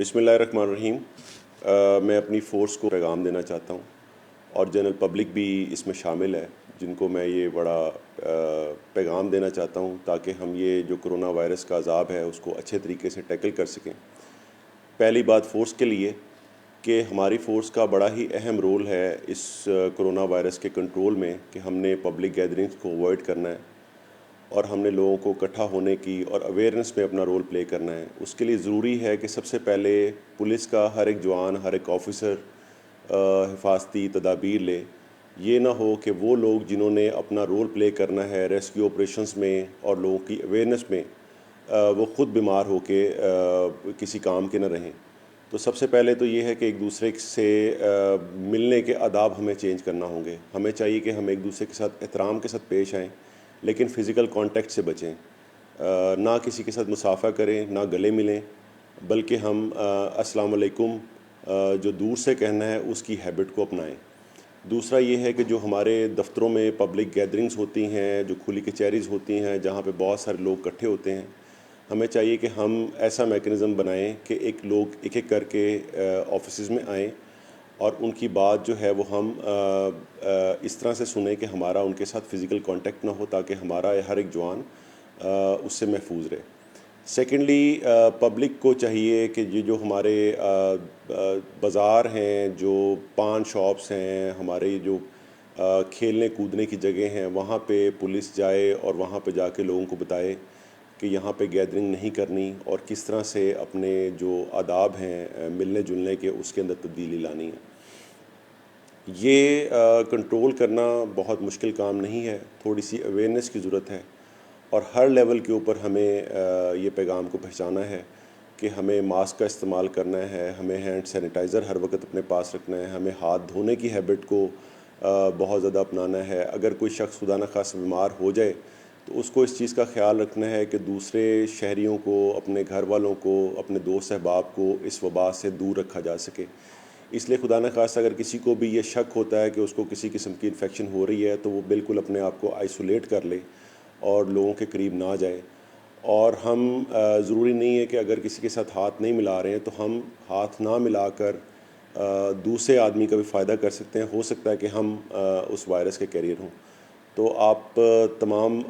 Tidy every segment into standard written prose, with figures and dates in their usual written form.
बिस्मिल्लाहिर्रहमानिर्रहीम। मैं अपनी फ़ोर्स को पैगाम देना चाहता हूँ और जनरल पब्लिक भी इसमें शामिल है, जिनको मैं ये बड़ा पैगाम देना चाहता हूँ ताकि हम ये जो कोरोना वायरस का अज़ाब है उसको अच्छे तरीके से टैकल कर सकें। पहली बात फ़ोर्स के लिए कि हमारी फ़ोर्स का बड़ा ही अहम रोल है इस कोरोना वायरस के कंट्रोल में कि हमने पब्लिक गैदरिंग्स को अवॉइड करना है और हमने लोगों को इकट्ठा होने की और अवेयरनेस में अपना रोल प्ले करना है। उसके लिए ज़रूरी है कि सबसे पहले पुलिस का हर एक जवान, हर एक ऑफिसर हिफाजती तदाबीर ले। ये ना हो कि वो लोग जिन्होंने अपना रोल प्ले करना है रेस्क्यू ऑपरेशंस में और लोगों की अवेयरनेस में, वो ख़ुद बीमार हो के किसी काम के न रहें। तो सबसे पहले तो ये है कि एक दूसरे से मिलने के आदाब हमें चेंज करना होंगे। हमें चाहिए कि हम एक दूसरे के साथ एहतराम के साथ पेश आएँ, लेकिन फ़िज़िकल कांटेक्ट से बचें। ना किसी के साथ मुसाफ़ा करें, ना गले मिलें, बल्कि हम अस्सलाम वालेकुम जो दूर से कहना है उसकी हैबिट को अपनाएं। दूसरा ये है कि जो हमारे दफ़्तरों में पब्लिक गैदरिंग्स होती हैं, जो खुली कचहरीज़ होती हैं, जहाँ पे बहुत सारे लोग इकट्ठे होते हैं, हमें चाहिए कि हम ऐसा मैकेनिज़्म बनाएं कि लोग एक एक करके ऑफिसेज़ में आएँ और उनकी बात जो है वो हम इस तरह से सुने कि हमारा उनके साथ फ़िज़िकल कांटेक्ट ना हो, ताकि हमारा हर एक जवान उससे महफूज रहे। सेकेंडली, पब्लिक को चाहिए कि ये जो हमारे बाज़ार हैं, जो पान शॉप्स हैं, हमारे जो खेलने कूदने की जगह हैं, वहाँ पे पुलिस जाए और वहाँ पे जाके लोगों को बताए कि यहाँ पे गैदरिंग नहीं करनी और किस तरह से अपने जो आदाब हैं मिलने जुलने के, उसके अंदर तब्दीली लानी है। ये कंट्रोल करना बहुत मुश्किल काम नहीं है, थोड़ी सी अवेयरनेस की ज़रूरत है और हर लेवल के ऊपर हमें ये पैगाम को पहचाना है कि हमें मास्क का इस्तेमाल करना है, हमें हैंड सैनिटाइज़र हर वक्त अपने पास रखना है, हमें हाथ धोने की हैबिट को बहुत ज़्यादा अपनाना है। अगर कोई शख्स खुदा न खास्ता बीमार हो जाए तो उसको इस चीज़ का ख्याल रखना है कि दूसरे शहरियों को, अपने घर वालों को, अपने दोस्त अहबाब को इस वबा से दूर रखा जा सके। इसलिए खुदा न खास्ता अगर किसी को भी ये शक होता है कि उसको किसी किस्म की इन्फेक्शन हो रही है तो वो बिल्कुल अपने आप को आइसोलेट कर ले और लोगों के करीब ना जाए। और हम ज़रूरी नहीं है कि अगर किसी के साथ हाथ नहीं मिला रहे हैं तो हम हाथ ना मिलाकर दूसरे आदमी का भी फ़ायदा कर सकते हैं। हो सकता है कि हम उस वायरस के कैरियर हों। तो आप तमाम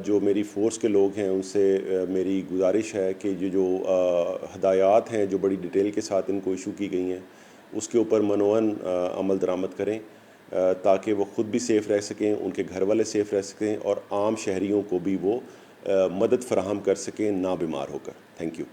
जो मेरी फ़ोर्स के लोग हैं उनसे मेरी गुजारिश है कि ये जो हदायत हैं जो बड़ी डिटेल के साथ इनको इशू की गई हैं, उसके ऊपर मनोवन अमल दरामद करें ताकि वो ख़ुद भी सेफ़ रह सकें, उनके घर वाले सेफ़ रह सकें और आम शहरियों को भी वो मदद फ़राहम कर सकें ना बीमार होकर। Thank you.